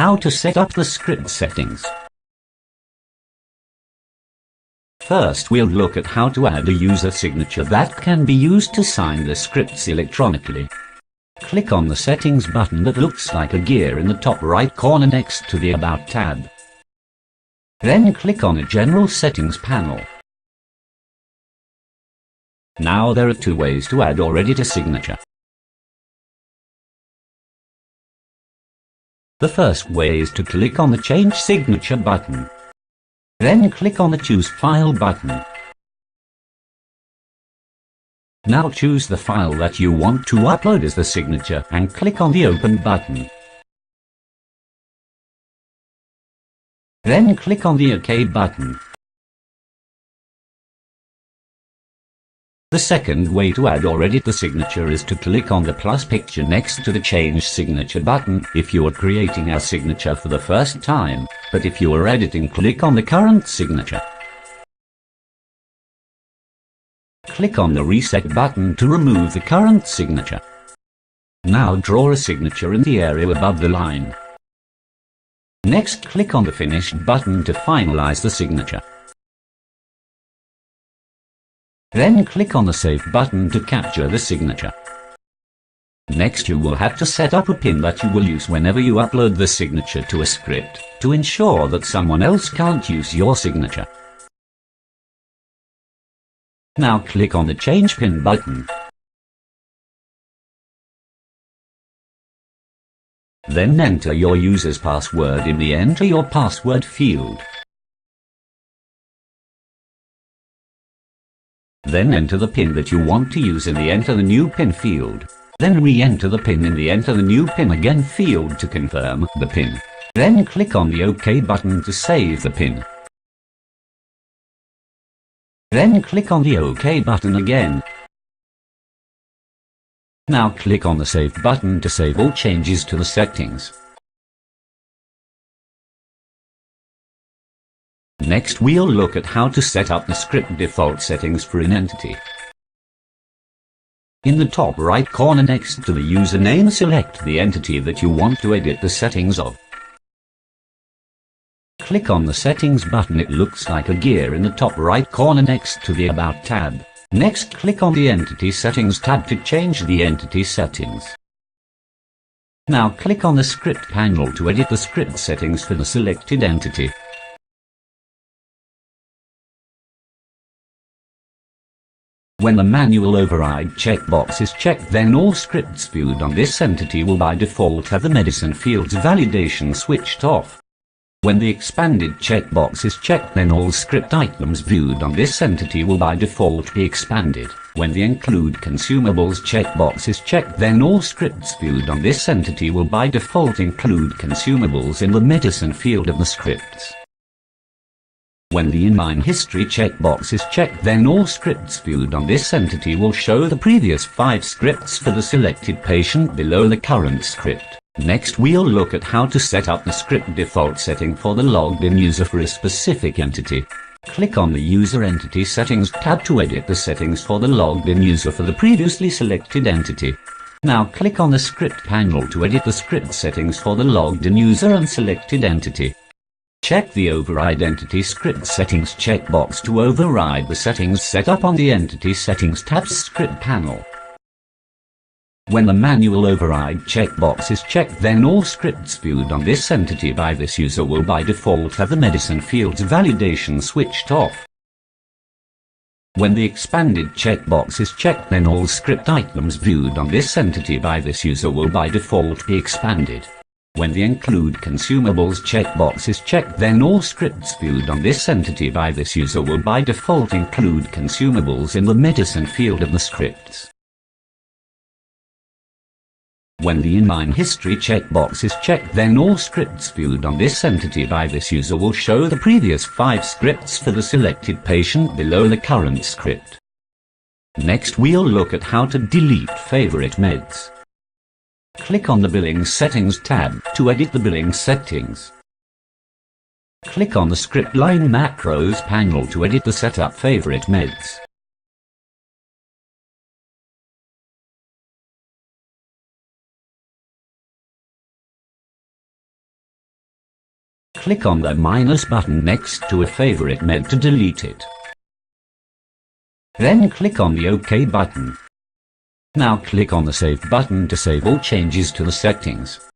How to set up the script settings. First, we'll look at how to add a user signature that can be used to sign the scripts electronically. Click on the Settings button that looks like a gear in the top right corner next to the About tab. Then click on the General Settings panel. Now there are two ways to add or edit a signature. The first way is to click on the Change Signature button. Then click on the Choose File button. Now choose the file that you want to upload as the signature and click on the Open button. Then click on the OK button. The second way to add or edit the signature is to click on the plus picture next to the Change Signature button if you are creating a signature for the first time, but if you are editing, click on the current signature. Click on the Reset button to remove the current signature. Now draw a signature in the area above the line. Next, click on the Finish button to finalize the signature. Then click on the Save button to capture the signature. Next, you will have to set up a PIN that you will use whenever you upload the signature to a script, to ensure that someone else can't use your signature. Now click on the Change PIN button. Then enter your user's password in the Enter Your Password field. Then enter the PIN that you want to use in the Enter the New PIN field. Then re-enter the PIN in the Enter the New PIN again field to confirm the PIN. Then click on the OK button to save the PIN. Then click on the OK button again. Now click on the Save button to save all changes to the settings. Next, we'll look at how to set up the script default settings for an entity. In the top right corner next to the username, select the entity that you want to edit the settings of. Click on the Settings button. It looks like a gear in the top right corner next to the About tab. Next, click on the Entity Settings tab to change the entity settings. Now click on the Script panel to edit the script settings for the selected entity. When the Manual Override checkbox is checked, then all scripts viewed on this entity will by default have the medicine field's validation switched off. When the Expanded checkbox is checked, then all script items viewed on this entity will by default be expanded. When the Include Consumables checkbox is checked, then all scripts viewed on this entity will by default include consumables in the medicine field of the scripts. When the Inline History checkbox is checked, then all scripts viewed on this entity will show the previous 5 scripts for the selected patient below the current script. Next, we'll look at how to set up the script default setting for the logged in user for a specific entity. Click on the User Entity Settings tab to edit the settings for the logged in user for the previously selected entity. Now click on the Script panel to edit the script settings for the logged in user and selected entity. Check the Override Entity Script Settings checkbox to override the settings set up on the Entity Settings tab's Script panel. When the Manual Override checkbox is checked, then all scripts viewed on this entity by this user will by default have the medicine field's validation switched off. When the Expanded checkbox is checked, then all script items viewed on this entity by this user will by default be expanded. When the Include Consumables checkbox is checked, then all scripts viewed on this entity by this user will by default include consumables in the medicine field of the scripts. When the Inline History checkbox is checked, then all scripts viewed on this entity by this user will show the previous 5 scripts for the selected patient below the current script. Next, we'll look at how to delete favorite meds. Click on the Billing Settings tab to edit the billing settings. Click on the Script Line Macros panel to edit the Setup Favorite Meds. Click on the minus button next to a favorite med to delete it. Then click on the OK button. Now click on the Save button to save all changes to the settings.